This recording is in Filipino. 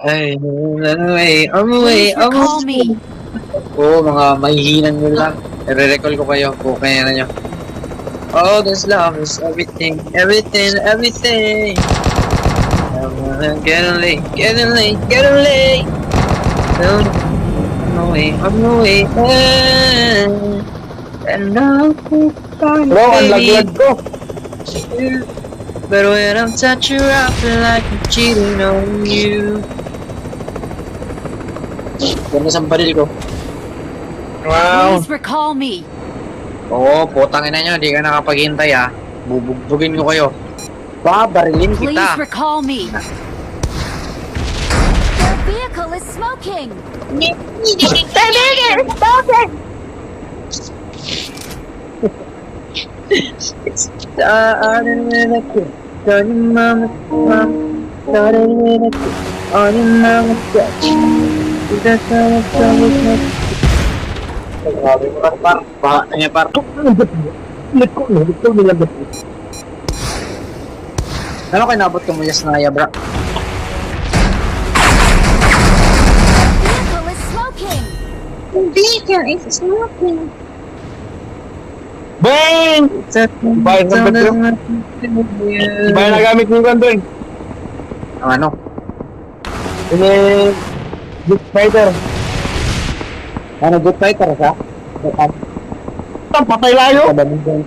Ay, on the way, Please recall me. Oo, mga mahihinan nyo lang. I-recall ko kayo. Okay na nyo. Oh, this love is everything, everything, everything. I wanna get late, get late, get late. On the way, on the way. And I'll keep on, Bro, ang baby. laglag ko. But when I'm touch you, I feel like I'm cheating on you. Ganda sa baril ko. Wow. Please recall me. Oo, putang ina nyo, di ka nakapaghintay ha. Bubugbugin ko kayo. Babarilin Please kita. recall me. Their vehicle is smoking. Started with a kiss, started mama, started with a kiss, on your mama's touch. That's how it's always. Grabe mo lang, par. Baka niya, par. Ulit ko nilagot. Ano kayo nabot ko mo yung snaya, bra? Vehicle is smoking. Vehicle is smoking. Bang! Bayan sa bedroom. Bayan na gamit ko yung doon. Ang ano? Ini... Good fighter. Ano, good fighter ka? Patay layo. Kabaming